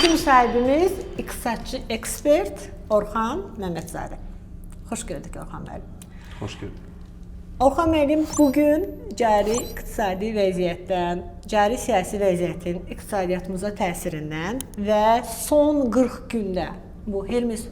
Bugünkü müsahibimiz iqtisadçı ekspert Orxan Məmmədzadə. Xoş gördük Orxan müəllim. Xoş gördük. Orxan müəllim, bugün cari iqtisadi vəziyyətdən, cari siyasi vəziyyətin iqtisadiyyatımıza təsirindən və son 40 gündə bu Hermes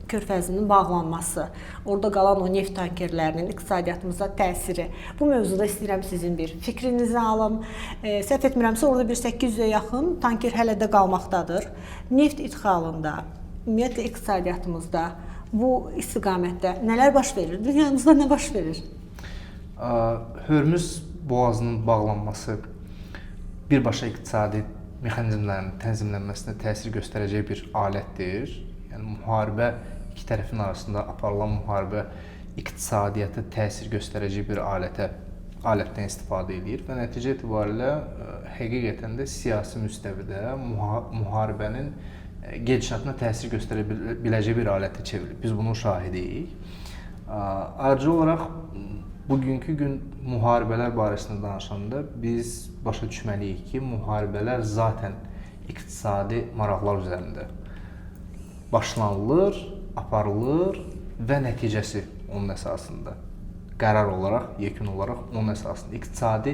körfəzinin bağlanması, orada qalan o neft tankerlərinin iqtisadiyyatımıza təsiri. Bu mövzuda istəyirəm sizin bir fikrinizi alım. Səhv etmirəmsə, orada bir 800-ə yaxın tanker hələ də qalmaqdadır. Neft idxalında, ümumiyyətlə iqtisadiyyatımızda, bu istiqamətdə nələr baş verir? Dünyamızda nə baş verir? Hörmüz boğazının bağlanması birbaşa iqtisadi mexanizmlərin tənzimlənməsinə təsir göstərəcək bir alətdir. Yəni müharibə, iki tərəfin arasında aparılan müharibə iqtisadiyyata təsir göstərəcək bir alətdən istifadə edir və nəticə etibarilə həqiqətən də siyasi müstəvidə müharibənin gedişatına təsir göstərə biləcək bir alətə çevrilib. Biz bunun şahidiyik. Ayrıca olaraq bugünkü gün müharibələr barəsində danışanda biz başa düşməliyik ki, müharibələr zaten iqtisadi maraqlar üzərində başlanılır, aparılır və nəticəsi onun əsasında qərar olaraq, yekun olaraq onun əsasında iqtisadi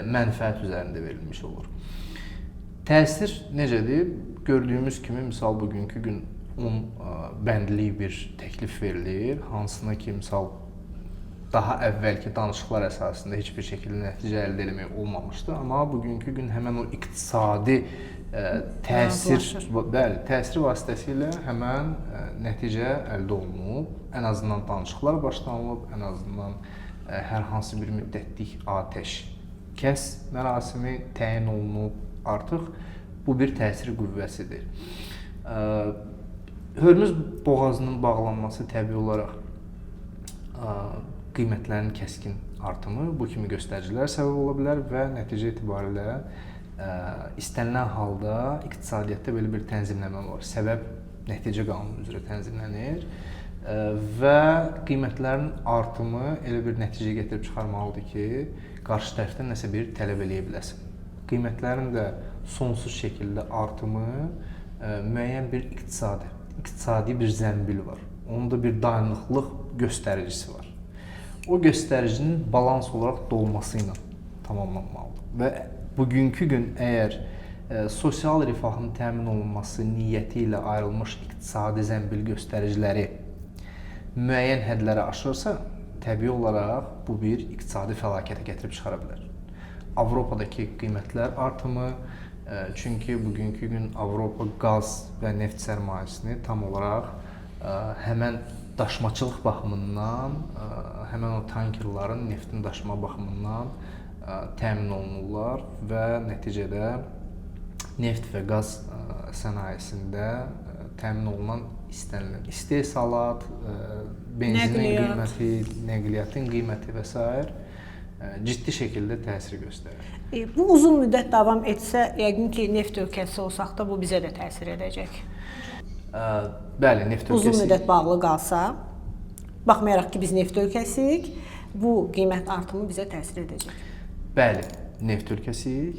mənfəət üzərində verilmiş olur. Təsir necədir? Gördüyümüz kimi, misal bugünkü gün 10 bəndlik bir təklif verilir, hansına ki, misal daha əvvəlki danışıqlar əsasında heç bir şəkildə nəticə əldə etmək olmamışdı, amma bugünkü gün həmən o iqtisadi təsir vasitəsilə həmən nəticə əldə olunub, ən azından danışıqlar başlanılıb, ən azından hər hansı bir müddətlik atəşkəs mərasimi təyin olunub, artıq bu bir təsir qüvvəsidir. Hörmüz boğazının bağlanması təbii olaraq qiymətlərin kəskin artımı bu kimi göstəricilər səbəb ola bilər və nəticə etibarilə istənilən halda iqtisadiyyatda belə bir tənzimləmə var. Səbəb nəticə qanunu üzrə tənzimlənir və qiymətlərin artımı elə bir nəticə gətirib çıxarmalıdır ki, qarşı tərəfdən nəsə bir tələb eləyə biləsin. Qiymətlərin də sonsuz şəkildə artımı müəyyən bir iqtisadi bir zənbil var. Onun da bir dayanıqlıq göstəricisi var. O göstəricinin balans olaraq dolması ilə tamamlanmalıdır. Və bugünkü gün əgər sosial rifahın təmin olunması niyyəti ilə ayrılmış iqtisadi zənbil göstəriciləri müəyyən hədləri aşırsa, təbii olaraq bu bir iqtisadi fəlakətə gətirib çıxara bilər. Avropadakı qiymətlər artımı, çünki bugünkü gün Avropa qaz və neft sərmayəsini tam olaraq həmən daşımaçılıq baxımından, həmən o tankerların neftin daşıma baxımından təmin olunurlar və nəticədə neft və qaz sənayesində təmin olunan istənilən istehsalat, benzinin qiyməti, nəqliyyatın qiyməti və s. Ciddi şəkildə təsir göstərir. Bu uzun müddət davam etsə, yəqin ki, neft ölkəsi olsaq da bu bizə də təsir edəcək. Bəli, neft ölkəsi. Uzun müddət bağlı qalsa, baxmayaraq ki, biz neft ölkəsiyik, bu qiymət artımı bizə təsir edəcək. Bəli, neft ölkəsiyik.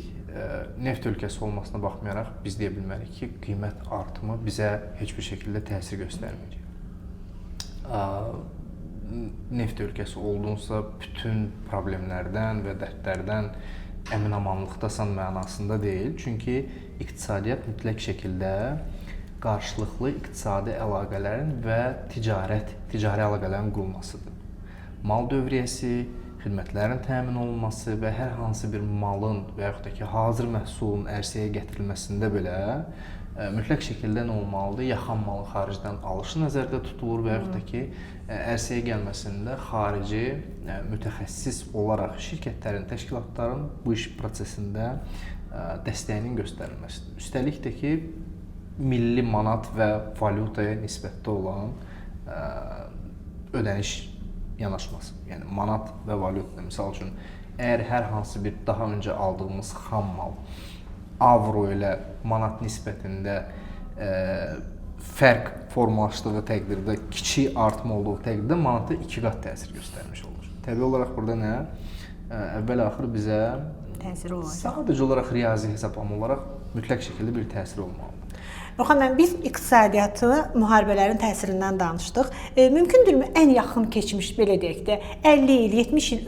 Neft ölkəsi olmasına baxmayaraq biz deyə bilmərik ki, qiymət artımı bizə heç bir şəkildə təsir göstərməyəcək. Neft ölkəsi oldunsa bütün problemlərdən və dərdlərdən əmin-amanlıqdasan mənasında deyil. Çünki iqtisadiyyat mütləq şəkildə qarşılıqlı iqtisadi əlaqələrin və ticari əlaqələrin qurulmasıdır. Mal dövriyyəsi, xidmətlərin təmin olunması və hər hansı bir malın və yaxud da ki, hazır məhsulun ərsəyə gətirilməsində belə mütləq şəkildə nə olmalıdır? Yaxan malın xaricdən alışı nəzərdə tutulur və yaxud da ki, ərsəyə gəlməsində xarici mütəxəssis olaraq şirkətlərin, təşkilatların bu iş prosesində dəstəyinin göstərilməsidir. Üstəlik də ki, milli manat və valyutaya nisbətdə olan ödəniş yanaşması. Yəni manat və valyuta, misal üçün, əgər hər hansı bir daha öncə aldığımız xam mal avro ilə manat nisbətində fərq formalaşdığı təqdirdə, kiçik artma olduğu təqdirdə manata 2 qat təsir göstərmiş olur. Təbii olaraq burada nə? Əvvəl-axır bizə təsiri olacaq. Sadəcə olaraq riyazi hesablama olaraq mütləq şəkildə bir təsir olmalıdır. Orxan müəllim, biz iqtisadiyyatı müharibələrin təsirindən danışdıq. Mümkündürmü ən yaxın keçmiş, belə deyək də, 50 il, 70 il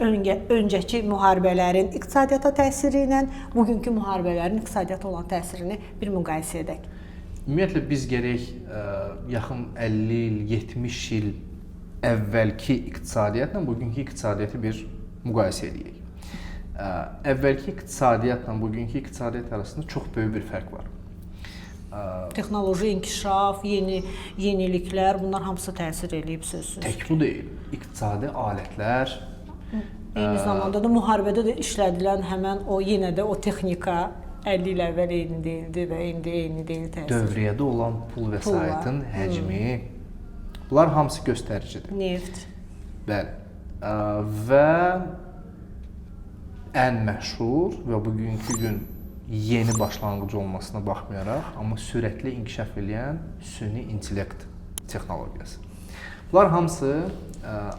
öncəki müharibələrin iqtisadiyyata təsiri ilə bugünkü müharibələrin iqtisadiyyata olan təsirini bir müqayisə edək? Ümumiyyətlə biz gərək yaxın 50 il, 70 il əvvəlki iqtisadiyyatla bugünkü iqtisadiyyatı bir müqayisə edək. Əvvəlki iqtisadiyyatla bugünkü iqtisadiyyat arasında çox böyük bir fərq var. Texnoloji inkişaf, yeniliklər, bunlar hamısı təsir eləyib sözsüz. Tək bu deyil, iqtisadi alətlər. Eyni zamanda da müharibədə də işlədilən həmən o yenə də o texnika 50 il əvvəl eyni deyildi və indi eyni deyil təsir. Dövriyyədə olan pul vəsaitin həcmi, bunlar hamısı göstəricidir. Neft. Bəli. Və ən məşhur və bugünkü gün yeni başlanğıc olmasına baxmayaraq, amma sürətli inkişaf edən süni intellekt texnologiyası. Bunlar hamısı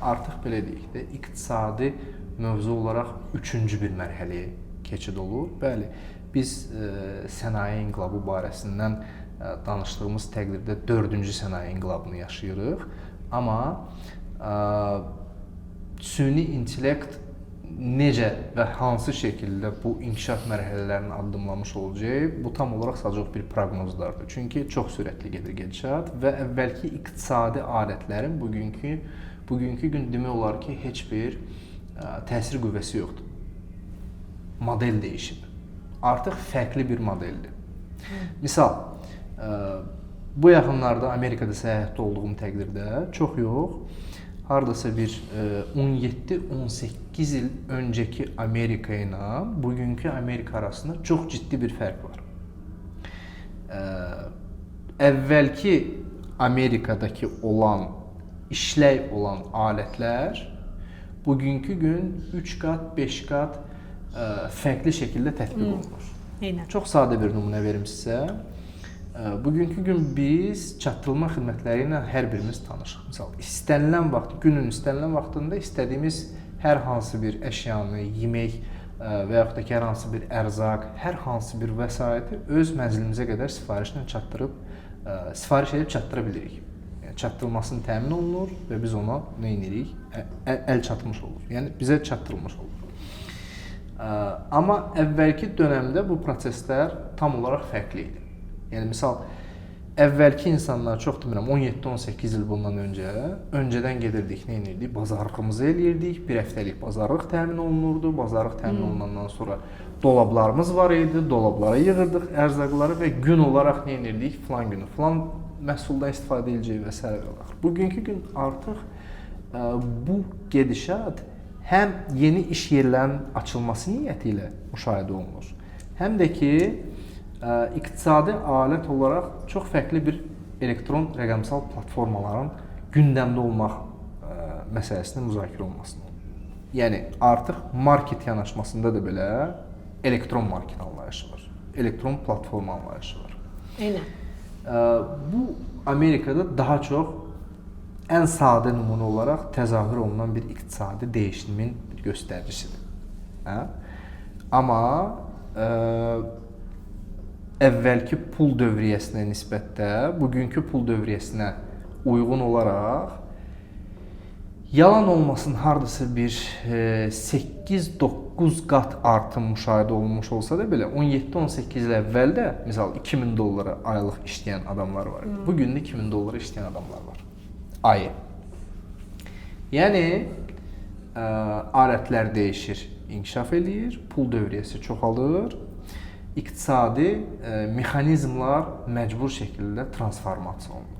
artıq belə deyək də, iqtisadi mövzu olaraq üçüncü bir mərhələyə keçid olur. Bəli, biz sənaye inqilabı barəsindən danışdığımız təqdirdə 4-cü sənaye inqilabını yaşayırıq. Amma süni intellekt necə və hansı şəkildə bu inkişaf mərhələlərini addımlamış olacaq, bu tam olaraq sadəcə bir proqnozlardır. Çünki çox sürətli gedir gedişat və əvvəlki iqtisadi alətlərin bugünkü gün demək olar ki, heç bir təsir qüvvəsi yoxdur. Model dəyişib. Artıq fərqli bir modeldir. Misal, bu yaxınlarda Amerikada səyahətdə olduğum təqdirdə çox yox, hardasa bir 17-18 il öncəki Amerika ilə bugünkü Amerika arasında çox ciddi bir fərq var. Əvvəlki Amerikadakı olan, işlək olan alətlər bugünkü gün 3 qat, 5 qat fərqli şəkildə tətbiq olunur. Çox sadə bir nümunə verim sizə. Bugünkü gün biz çatdırılma xidmətləri ilə hər birimiz tanışıq. Misal, günün istənilən vaxtında istədiyimiz hər hansı bir əşyanı, yemək və yaxud da ki, hər hansı bir ərzaq, hər hansı bir vəsaiti öz mənzilimizə qədər sifariş edib çatdıra bilirik. Yəni, çatdırılmasını təmin olunur və biz ona nə edirik? Əl çatmış olur. Yəni, bizə çatdırılmış olur. Amma əvvəlki dönəmdə bu proseslər tam olaraq fərqli idi. Yəni, misal, əvvəlki insanlar, çox demirəm, 17-18 il bundan öncədən gedirdik, nə edirdik? Bazarlığımızı eləyirdik, bir həftəlik bazarlıq təmin olunurdu. Bazarlıq təmin olunandan sonra dolablarımız var idi, dolablara yığırdıq ərzaqları və gün olaraq nə edirdik? Filan günü, filan məhsuldan istifadə edəcək və s. Bugünkü gün artıq bu gedişat həm yeni iş yerlərinin açılması niyyəti ilə müşahidə olunur, həm də ki, iqtisadi alət olaraq çox fərqli bir elektron rəqəmsal platformaların gündəmdə olmaq məsələsinin müzakirə olunmasını. Yəni, artıq market yanaşmasında da belə elektron market anlayışı var, elektron platforma anlayışı var. Eynən. Bu, Amerikada daha çox ən sadə nümunə olaraq təzahür olunan bir iqtisadi dəyişimin bir göstəricisidir. Amma əvvəlki pul dövriyyəsinə nisbətdə bugünkü pul dövriyyəsinə uyğun olaraq yalan olmasın hardasa bir 8-9 qat artım müşahidə olunmuş olsa da belə 17-18 il əvvəldə misal 2000 dollara aylıq işləyən adamlar var. Bugün də 2000 dollara işləyən adamlar var. Ayı. Yəni alətlər dəyişir, inkişaf eləyir, pul dövriyyəsi çoxalır. İqtisadi mexanizmlar məcbur şəkildə transformasiya olunur.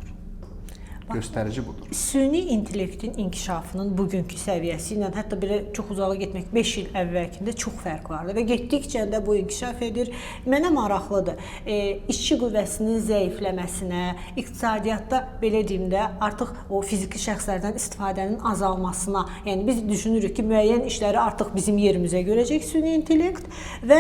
Göstərici budur. Süni intellektin inkişafının bugünkü səviyyəsi ilə hətta belə çox uzağa getmək 5 il əvvəlkində çox fərq vardı və getdikcə də bu inkişaf edir. Mənə maraqlıdır. İşçi qüvvəsinin zəifləməsinə, iqtisadiyyatda belə deyim də artıq o fiziki şəxslərdən istifadənin azalmasına, yəni biz düşünürük ki, müəyyən işləri artıq bizim yerimizə görəcək süni intellekt və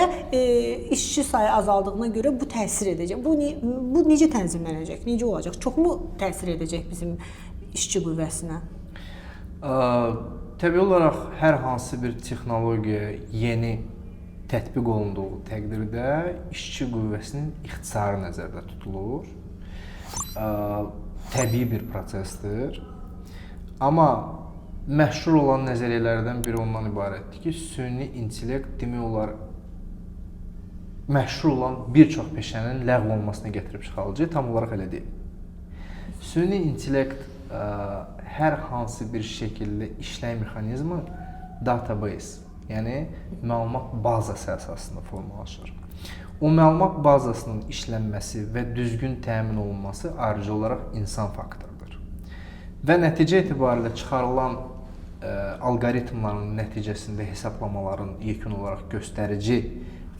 işçi sayı azaldığına görə bu təsir edəcək. Bu necə tənzimlənəcək? Necə olacaq? Çoxmu təsir edəcək bizim işçi qüvvəsinə? Təbii olaraq hər hansı bir texnologiya yeni tətbiq olunduğu təqdirdə işçi qüvvəsinin ixtisarı nəzərdə tutulur təbii bir prosesdir. Amma məşhur olan nəzəriyyələrdən biri ondan ibarətdir ki, süni intellekt demək olar məşhur olan bir çox peşənin ləğv olmasına gətirib çıxarıcı, tam olaraq elə deyil. Süni intellekt hər hansı bir şəkildə işlək mexanizmi database, yəni məlumat bazası əsasında formalaşır. O məlumat bazasının işlənməsi və düzgün təmin olunması ayrıca olaraq insan faktorudur. Və nəticə etibarilə çıxarılan alqoritmların nəticəsində hesablamaların yekun olaraq göstərici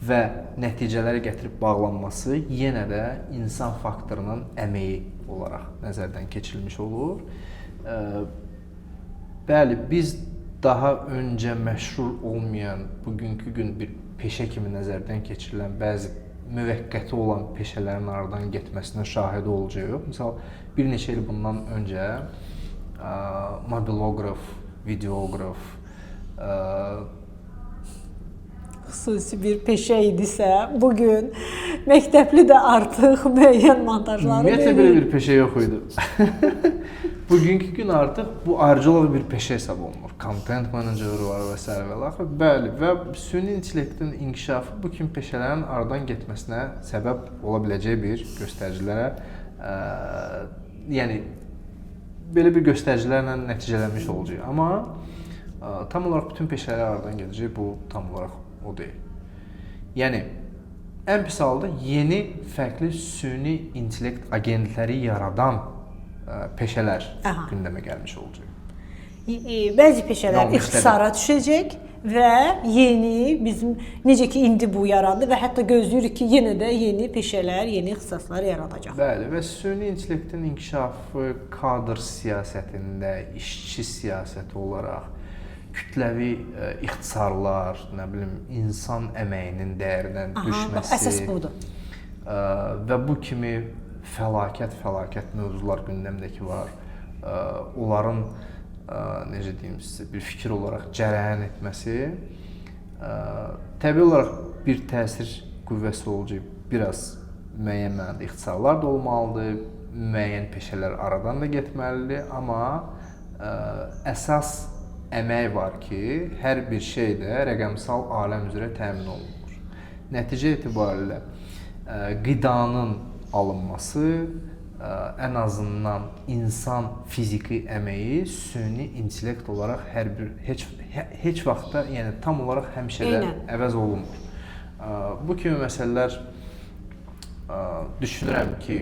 və nəticələrə gətirib bağlanması yenə də insan faktorunun əməyi olaraq nəzərdən keçirilmiş olur. Bəli, biz daha öncə məşhur olmayan, bugünkü gün bir peşə kimi nəzərdən keçirilən bəzi müvəqqəti olan peşələrin aradan getməsinə şahidi olacağıq. Misal, bir neçə il bundan öncə mobiloqraf, videoqraf, xüsusi bir peşə idisə, bugün məktəbli də artıq müəyyən montajları ümumiyyətlə belə bir peşə yox idi. Bugünkü gün artıq bu ayrıca olaraq bir peşə hesab olunur. Content meneceri var və s. və l. Bəli, və süni intellektin inkişafı bu kimi peşələrin aradan getməsinə səbəb ola biləcək bir göstəricilərə, yəni belə bir göstəricilərlə nəticələnmiş olacaq. Amma tam olaraq bütün peşələr aradan gedəcək, bu tam olaraq o deyil. Yəni, ən pis halda yeni, fərqli süni intellekt agentləri yaradan peşələr gündəmə gəlmiş olacaq. Bəzi peşələr ixtisara düşəcək və yeni, bizim necə ki indi bu yarandı və hətta gözləyirik ki, yenə də yeni peşələr, yeni ixtisaslar yaradacaq. Bəli, və süni intellektin inkişafı kadr siyasətində, işçi siyasəti olaraq, kütləvi ixtisarlar, nə bilim, insan əməyinin dəyərindən düşməsi əsas budur. Və bu kimi fəlakət mövzular gündəmdəki var. Onların necə deyim sizə, bir fikir olaraq cərəyan etməsi təbii olaraq bir təsir qüvvəsi olacaq. Biraz müəyyən mənada ixtisarlar da olmalıdır, müəyyən peşələr aradan da getməlidir, amma əsas əmək var ki, hər bir şey də rəqəmsal aləm üzrə təmin olunur. Nəticə etibarilə qidanın alınması, ən azından insan fiziki əməyi süni intellekt olaraq heç vaxtda, yəni tam olaraq həmişə də əvəz olunmur. Bu kimi məsələlər düşünürəm ki,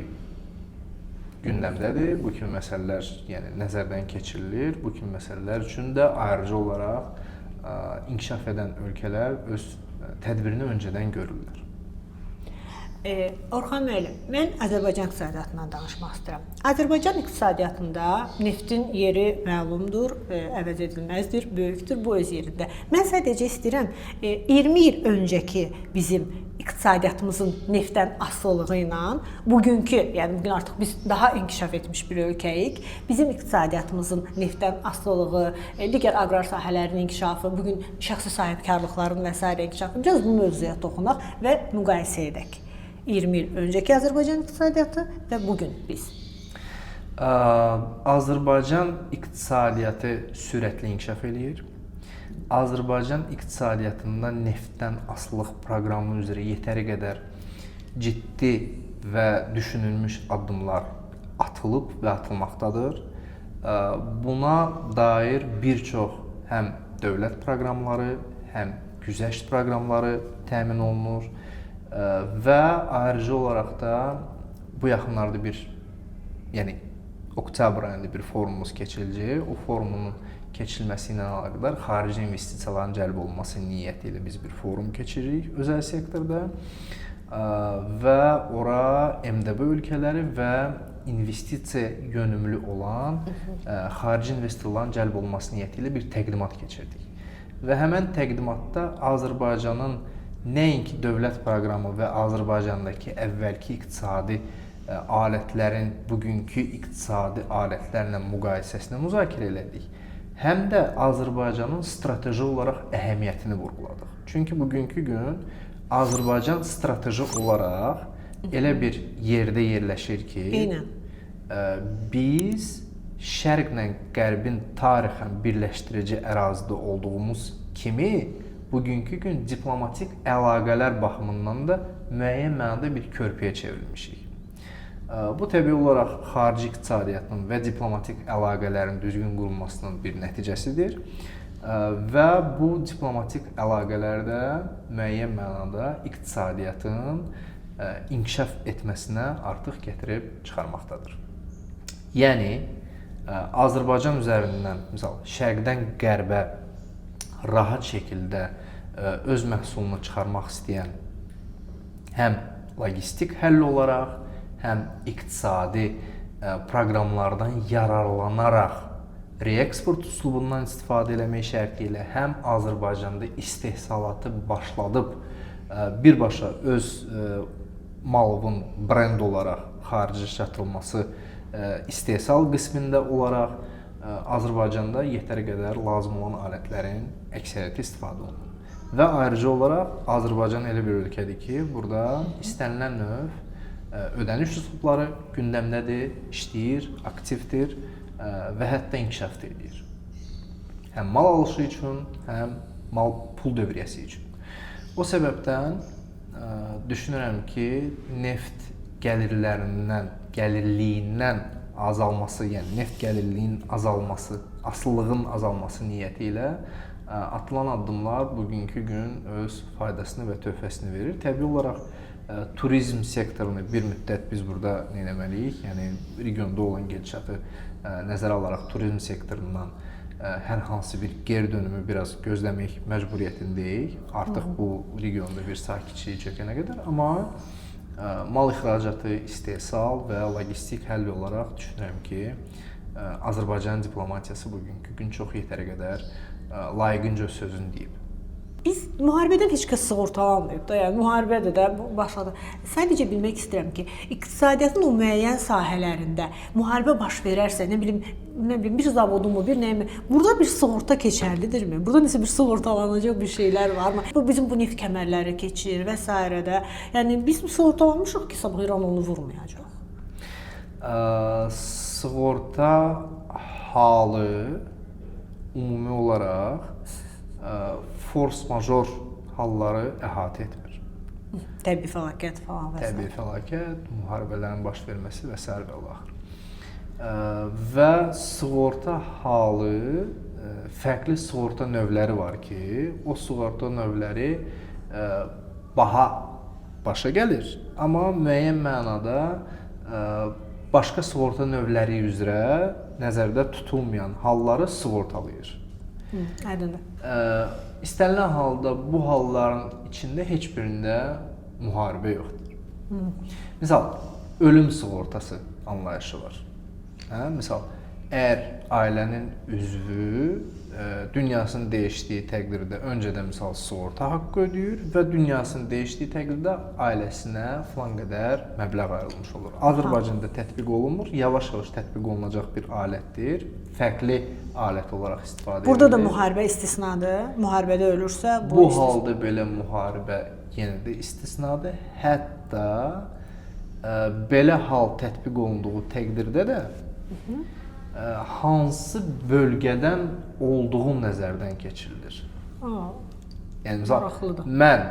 gündəmdədir. Bu kimi məsələlər yəni nəzərdən keçirilir. Bu kimi məsələlər üçün də ayrıca olaraq inkişaf edən ölkələr öz tədbirini öncədən görürlər. Orxan müəllim, mən Azərbaycan iqtisadiyyatından danışmaq istəyirəm. Azərbaycan iqtisadiyyatında neftin yeri məlumdur, əvəz edilməzdir, böyükdür, bu öz yerində. Mən sadəcə istəyirəm 20 il öncəki bizim iqtisadiyyatımızın neftdən asılılığı ilə bugünkü, yəni bugün artıq biz daha inkişaf etmiş bir ölkəyik. Bizim iqtisadiyyatımızın neftdən asılılığı, digər aqrar sahələrin inkişafı, bugün şəxsi sahibkarlıqların və s. inkişafı, biraz bu mövzuya toxunaq və müqayisə edək. 20 il öncəki Azərbaycan iqtisadiyyatı və bugün biz. Azərbaycan iqtisadiyyatı sürətli inkişaf eləyir. Azərbaycan iqtisadiyyatında neftdən asılılıq proqramı üzrə yetəri qədər ciddi və düşünülmüş addımlar atılıb və atılmaqdadır. Buna dair bir çox həm dövlət proqramları, həm güzəşt proqramları təmin olunur. Və ayrıca olaraq da bu yaxınlarda bir, yəni oktyabr ayında bir forumumuz keçiriləcək. O forumun keçirilməsi ilə əlaqədar xarici investisiyaların cəlb olunması niyyəti ilə biz bir forum keçiririk özəl sektorda və ora MDB ölkələri və investisiya yönümlü olan xarici investorların cəlb olunması niyyəti ilə bir təqdimat keçirdik. Və həmən təqdimatda Azərbaycanın nəinki dövlət proqramı və Azərbaycandakı əvvəlki iqtisadi alətlərin bugünkü iqtisadi alətlərlə müqayisəsini müzakirə elədik. Həm də Azərbaycanın strateji olaraq əhəmiyyətini vurğuladıq. Çünki bugünkü gün Azərbaycan strateji olaraq elə bir yerdə yerləşir ki, biz şərqlə qərbin tarixən birləşdirici ərazidə olduğumuz kimi bugünkü gün diplomatik əlaqələr baxımından da müəyyən mənada bir körpüyə çevrilmişik. Bu təbii olaraq xarici iqtisadiyyatın və diplomatik əlaqələrin düzgün qurulmasının bir nəticəsidir və bu diplomatik əlaqələr də müəyyən mənada iqtisadiyyatın inkişaf etməsinə artıq gətirib çıxarmaqdadır. Yəni Azərbaycan üzərindən, misal, şərqdən qərbə rahat şəkildə öz məhsulunu çıxarmaq istəyən həm logistik həll olaraq, həm iqtisadi proqramlardan yararlanaraq reeksport üslubundan istifadə etmək şərti ilə həm Azərbaycanda istehsalatı başladıb birbaşa öz malının brend olaraq xaricə satılması istehsal qismində olaraq Azərbaycanda yetəri qədər lazım olan alətlərin əksəriyyəti istifadə olunur. Və ayrıca olaraq Azərbaycan elə bir ölkədir ki, burada istənilən növ ödəniş üslubları gündəmdədir, işləyir, aktivdir və hətta inkişaf edir. Həm mal alışı üçün, həm mal pul dövriyyəsi üçün. O səbəbdən düşünürəm ki, neft gəlirliyindən azalması, yəni neft gəlirliyinin azalması, asılılığın azalması niyyəti ilə atılan addımlar bugünkü gün öz faydasını və töhfəsini verir. Təbii olaraq turizm sektorunu bir müddət biz burada nə etməliyik? Yəni regionda olan gedişatı nəzərə alaraq turizm sektorundan hər hansı bir geri dönümü biraz gözləmək məcburiyyətindəyik. Artıq bu regionda bir sakitçilik çökənə qədər, amma mal ixracatı, istehsal və logistik həll olaraq düşünürəm ki, Azərbaycan diplomatiyası bugünkü gün çox yetəri qədər layiqincə sözünü deyib. Biz müharibədən heç kəs sığortalanmayıb da, yəni müharibədə də başladı. Sadəcə bilmək istəyirəm ki, iqtisadiyyatın o müəyyən sahələrində müharibə baş verərsə, nə bilim bir zavodumu, bir nəyimi, burada bir sığorta keçərlidirmi? Burada nəsə bir sığortalanacaq bir şeylər varmı? Bu bizim bu neft kəmərləri keçir və s. də. Yəni biz sığortalanmışıq ki, sabah İran onu vurmayacaq. Sığorta halı ümumi olaraq force major halları əhatə etmir. Təbii fəlakət falan və s. Təbii fəlakət, müharibələrin baş verməsi və s. və axır. Və sığorta halı, fərqli sığorta növləri var ki, o sığorta növləri baha başa gəlir, amma müəyyən mənada başqa sığorta növləri üzrə nəzərdə tutulmayan halları sığortalayır. Aydındır. İstənilən halda bu halların içində heç birində müharibə yoxdur. Misal, ölüm sığortası anlayışı var. Misal, əgər ailənin üzvü dünyasını dəyişdiyi təqdirdə öncədən misal sığorta haqqı ödəyir və dünyasını dəyişdiyi təqdirdə ailəsinə filan qədər məbləğ ayrılmış olur. Azərbaycanda tətbiq olunmur, yavaş-yavaş tətbiq olunacaq bir alətdir. Fərqli alət olaraq istifadə edilir. Burada da müharibə istisnadır. Müharibədə ölürsə bu halda belə müharibə yenə də istisnadır. Hətta belə hal tətbiq olunduğu təqdirdə də hansı bölgədən olduğu nəzərdən keçirilir. Yəni misal, mən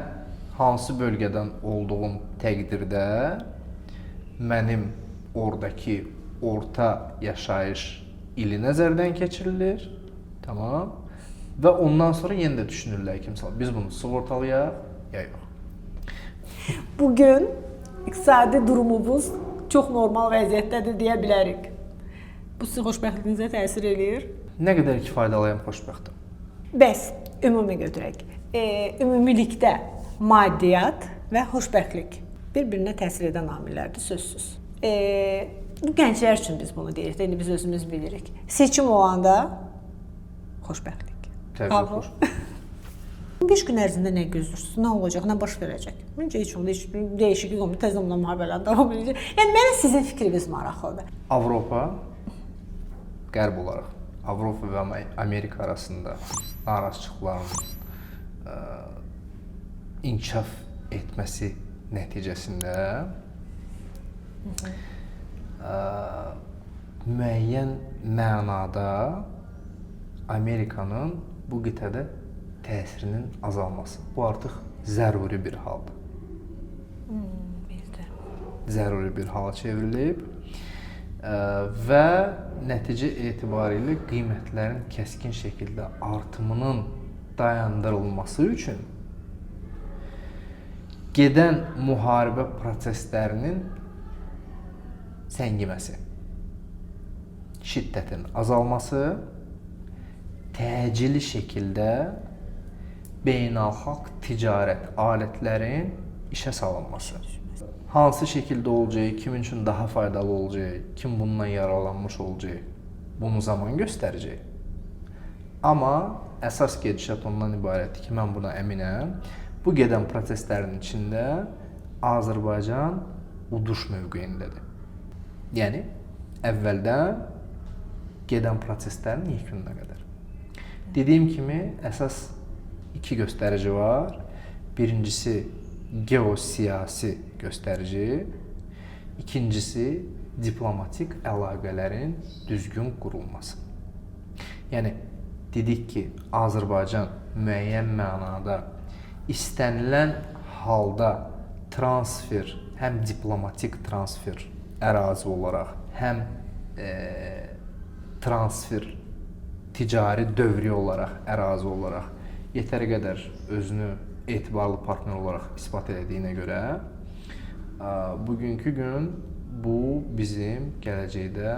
hansı bölgədən olduğum təqdirdə mənim oradakı orta yaşayış ili nəzərdən keçirilir. Tamam. Və ondan sonra yenə də düşünürlər ki, misal biz bunu sığortalayaq ya yox. Bugün iqtisadi durumumuz çox normal vəziyyətdədir deyə bilərik. Bu sizin xoşbəxtliyinizə təsir eləyir? Nə qədər ki faydalayam xoşbəxtəm. Bəs ümumi götürək. Ümumilikdə maddiyyat və xoşbəxtlik bir-birinə təsir edən amillərdir sözsüz. Bu gənclər üçün biz bunu deyirik. İndi biz özümüz bilirik. Seçim olanda xoşbəxtlik. Təbii xoşbəxtlik. 5 gün ərzində nə gözləyirsiniz? Nə olacaq? Nə baş verəcək? Məncə heç olmaz. Dəyişiklik olmur. Təzədən müharibələr davam edəcək. Yəni mənə sizin fikriniz maraqlıdır. Avropa qərb olaraq Avropa və Amerika arasında narazıçılıqların inkişaf etməsi nəticəsində müəyyən mənada Amerikanın bu qitədə təsirinin azalması. Bu artıq zəruri bir haldır. Zəruri bir hala çevrilib və nəticə etibarilə qiymətlərin kəskin şəkildə artımının dayandırılması üçün gedən müharibə proseslərinin səngiməsi, şiddətin azalması, təcili şəkildə beynəlxalq ticarət alətlərin işə salınması. Hansı şəkildə olacaq, kimin üçün daha faydalı olacaq, kim bundan yararlanmış olacaq, bunu zaman göstərəcək. Amma əsas gedişat ondan ibarətdir ki, mən buna əminəm. Bu gedən proseslərin içində Azərbaycan uduş mövqeyindədir. Yəni, əvvəldən gedən proseslərin yekununa qədər. Dediyim kimi, əsas iki göstərici var. Birincisi, geosiyasi göstərici, ikincisi diplomatik əlaqələrin düzgün qurulması. Yəni dedik ki, Azərbaycan müəyyən mənada istənilən halda transfer, həm diplomatik transfer ərazi olaraq, həm transfer ticari dövrü olaraq, ərazi olaraq yetəri qədər özünü etibarlı partner olaraq isbat edildiyinə görə bugünkü gün bu bizim gələcəkdə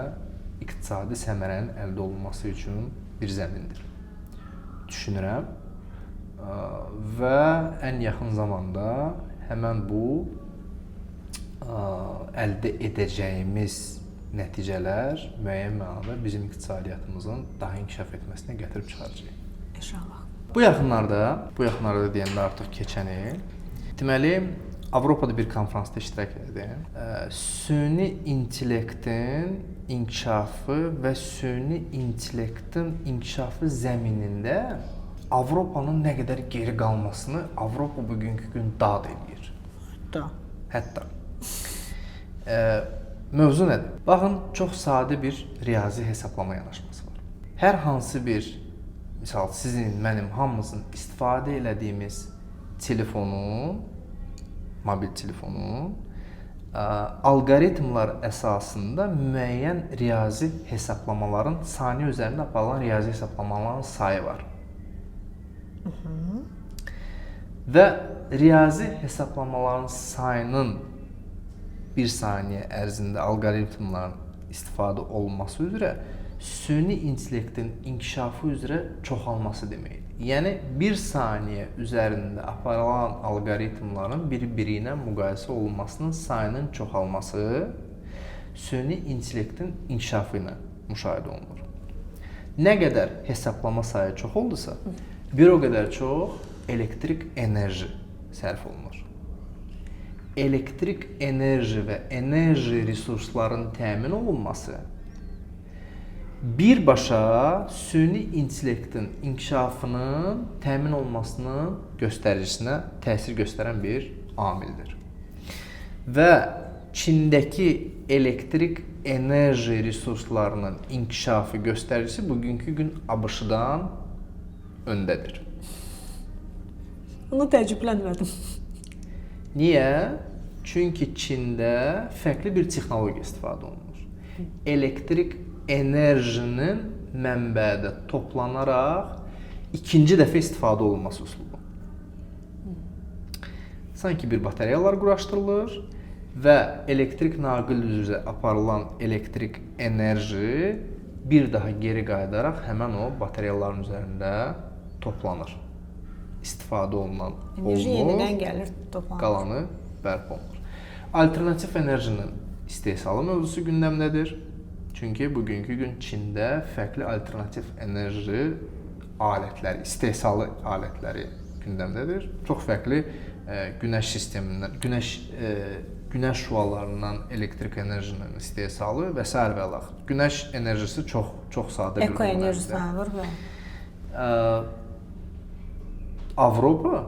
iqtisadi səmərənin əldə olunması üçün bir zəmindir. Düşünürəm və ən yaxın zamanda həmən bu əldə edəcəyimiz nəticələr müəyyən mənada bizim iqtisadiyyatımızın daha inkişaf etməsinə gətirib çıxaracaq. İnşallah. Bu yaxınlarda deyəndə artıq keçən il, deməli, Avropada bir konfransda iştirak edim. Süni intellektin inkişafı və süni intellektin inkişafı zəminində Avropanın nə qədər geri qalmasını Avropa bugünkü gün dad edir. Hətta. Mövzu nədir? Baxın, çox sadə bir riyazi hesablama yanaşması var. Hər hansı bir, misal sizin, mənim, hamımızın istifadə elədiyimiz telefonun, mobil telefonun alqoritmlar əsasında müəyyən riyazi hesablamaların, saniyə üzərində aparılan riyazi hesablamaların sayı var. Və riyazi hesablamaların sayının bir saniyə ərzində alqoritmların istifadə olunması üzrə süni intellektin inkişafı üzrə çoxalması deməkdir. Yəni, bir saniyə üzərində aparılan alqoritmların bir-biri ilə müqayisə olunmasının sayının çoxalması süni intellektin inkişafı ilə müşahidə olunur. Nə qədər hesablama sayı çox oldusa, bir o qədər çox elektrik enerji sərf olunur. Elektrik enerji və enerji resurslarının təmin olunması birbaşa süni intellektin inkişafının təmin olunmasının göstəricinə təsir göstərən bir amildir. Və Çindəki elektrik enerji resurslarının inkişafı göstəricisi bugünkü gün ABŞ-dan öndədir. Bunu təəccüblənmədim. Niyə? Çünki Çində fərqli bir texnologiya istifadə olunur. Elektrik enerjinin mənbədə toplanaraq ikinci dəfə istifadə olunması üslubu. Sanki bir batareyalar quraşdırılır və elektrik naqil üzrə aparılan elektrik enerji bir daha geri qayıdaraq həmən o batareyaların üzərində toplanır. İstifadə olunan enerji yenidən gəlir, toplanır. Qalanı bərpa olunur. Alternativ enerjinin istehsalı mövzusu gündəmdədir. Çünki bugünkü gün Çində fərqli alternativ enerji alətləri, istehsalı alətləri gündəmdədir. Çox fərqli günəş sistemindən, günəş şüalarından elektrik enerjinin istehsalı və s. və l. Günəş enerjisi çox sadə bir Ekoenerji sayılır və Avropa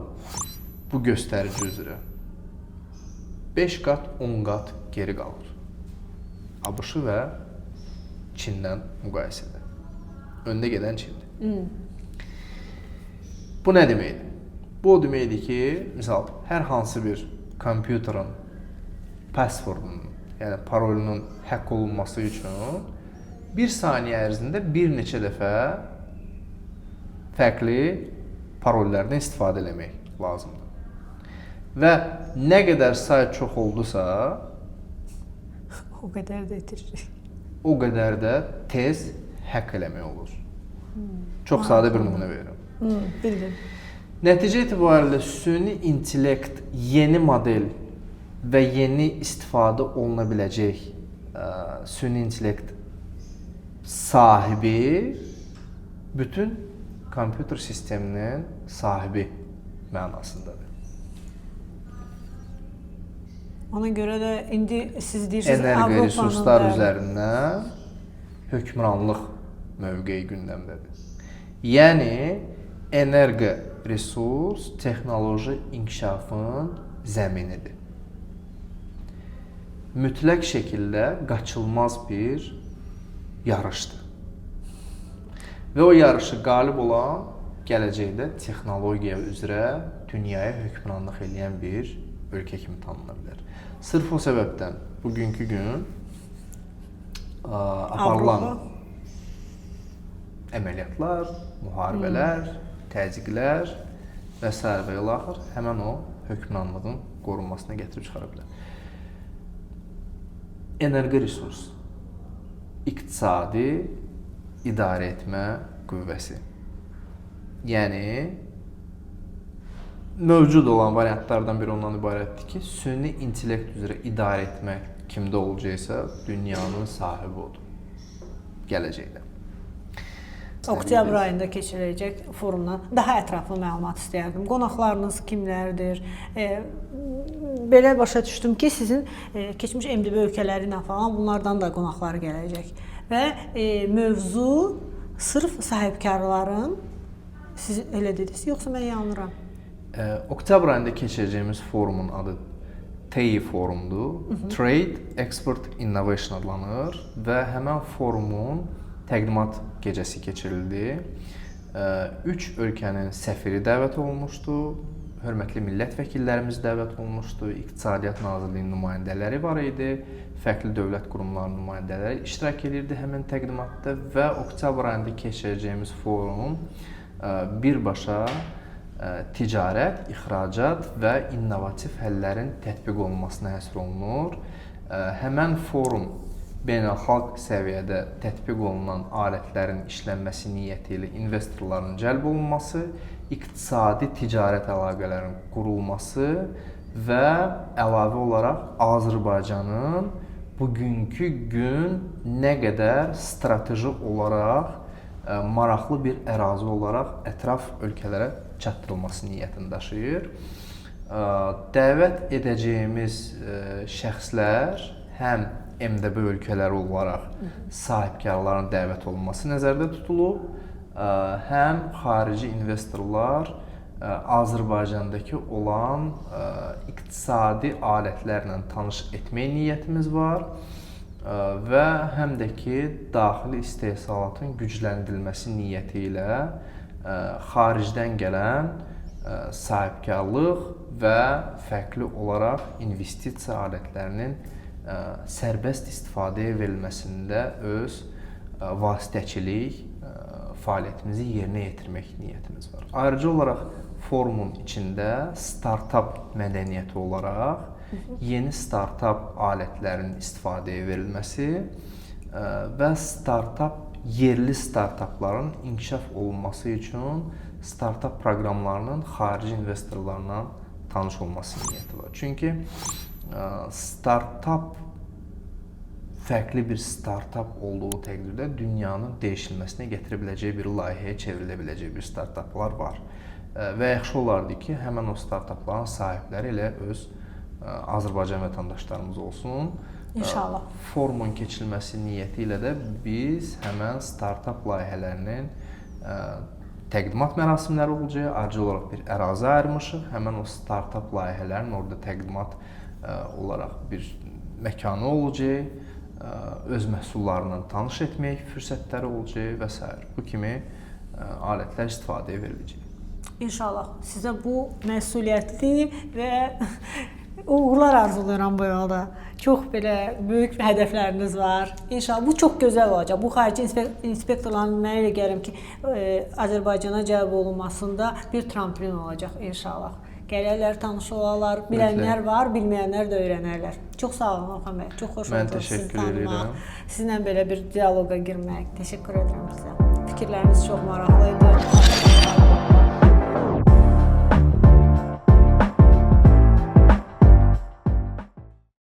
bu göstərici üzrə 5 qat, 10 qat geri qalır. ABŞ və Çindən müqayisədə. Öndə gedən Çindir. Bu nə deməkdir? Bu o deməkdir ki, misal, hər hansı bir kompüterin passwordunun, yəni parolunun həkk olunması üçün 1 saniyə ərzində bir neçə dəfə fərqli parollardan istifadə etmək lazımdır. Və nə qədər say çox oldusa, o qədər də itirir. O qədər də tez həkk eləmək olur. Çox sadə bir nümunə verirəm. Bildim. Nəticə etibarilə süni intellekt yeni model və yeni istifadə oluna biləcək süni intellekt sahibi bütün kompüter sisteminin sahibi mənasındadır. Ona görə də indi siz deyirsiniz Enerji resurslar üzərindən hökmranlıq mövqeyi gündəmdədir. Yəni enerji resurs texnoloji inkişafın zəminidir. Mütləq şəkildə qaçılmaz bir yarışdır. Və o yarışı qalib olan gələcəkdə texnologiya üzrə dünyaya hökmranlıq edən bir ölkə kimi tanına bilər. Sırf o səbəbdən bugünkü gün aparılan əməliyyatlar, müharibələr, təzyiqlər və s. və ilaxır həmən o hökmranlığın qorunmasına gətirib çıxara bilər. Enerji resurs, iqtisadi idarə etmə qüvvəsi. Yəni mövcud olan variantlardan biri ondan ibarətdir ki, süni intellekt üzrə idarə etmək kimdə olacaqsa dünyanın sahibi odur gələcəkdə. Oktyabr ayında keçiriləcək forumdan daha ətraflı məlumat istəyərdim. Qonaqlarınız kimlərdir? Belə başa düşdüm ki, sizin keçmiş MDB ölkələri ilə falan bunlardan da qonaqlar gələcək. Və mövzu sırf sahibkarların, siz elə dediniz, yoxsa mən yanılıram? Oktyabr ayında keçirəcəyimiz forumun adı TEI forumdur. Trade Export Innovation adlanır və həmən forumun təqdimat gecəsi keçirildi. 3 ölkənin səfiri dəvət olunmuşdu. Hörmətli millət vəkillərimiz dəvət olunmuşdu. İqtisadiyyat Nazirliyinin nümayəndələri var idi. Fərqli dövlət qurumlarının nümayəndələri iştirak edirdi həmin təqdimatda və oktyabr ayında keçirəcəyimiz forum birbaşa ticarət, ixracat və innovativ həllərin tətbiq olunmasına həsr olunur. Həmən forum beynəlxalq səviyyədə tətbiq olunan alətlərin işlənməsi niyyəti ilə investorların cəlb olunması, iqtisadi ticarət əlaqələrinin qurulması və əlavə olaraq Azərbaycanın bugünkü gün nə qədər strateji olaraq maraqlı bir ərazi olaraq ətraf ölkələrə çatdırılması niyyətini daşıyır. Dəvət edəcəyimiz şəxslər həm MDB ölkələri olaraq sahibkarların dəvət olunması nəzərdə tutulub, həm xarici investorlar Azərbaycandakı olan iqtisadi alətlərlə tanış etmək niyyətimiz var və həm də ki, daxili istehsalatın gücləndirilməsi niyyəti ilə xaricdən gələn sahibkarlıq və fərqli olaraq investisiya alətlərinin sərbəst istifadəyə verilməsində öz vasitəçilik fəaliyyətimizi yerinə yetirmək niyyətimiz var. Ayrıca olaraq forumun içində startap mədəniyyəti olaraq yeni startap alətlərinin istifadəyə verilməsi və yerli startapların inkişaf olunması üçün startap proqramlarının xarici investorlarla tanış olması niyyəti var. Çünki startap fərqli bir startap olduğu təqdirdə dünyanın dəyişilməsinə gətirə biləcəyi bir layihəyə çevrilə biləcəyi bir startaplar var. Və yaxşı olardı ki, həmən o startapların sahibləri elə öz Azərbaycan vətəndaşlarımız olsun. İnşallah. Forumun keçirilməsi niyyəti ilə də biz həmən startap layihələrinin təqdimat mərasimləri olacaq. Ayrıca olaraq bir ərazi ayırmışıq. Həmən o startap layihələrin orada təqdimat olaraq bir məkanı olacaq öz məhsullarından tanış etmək fürsətləri olacaq və s. Bu kimi alətlər istifadəyə veriləcək. İnşallah sizə bu məsuliyyətli və uğurlar arzulayıram bu yolda. Çox belə böyük hədəfləriniz var. İnşallah bu çox gözəl olacaq. Bu xarici inspektorların mənə elə gəlir ki, Azərbaycana cəlb olunmasında bir tramplin olacaq inşallah. Gələrlər, tanış olarlar, bilənlər var, bilməyənlər də öyrənərlər. Çox sağ olun Orxan bəy. Çox xoş oldu sizi tanımaq. Sizinlə belə bir dialoqa girmək. Təşəkkür edirəm sizə. Fikirləriniz çox maraqlı idi.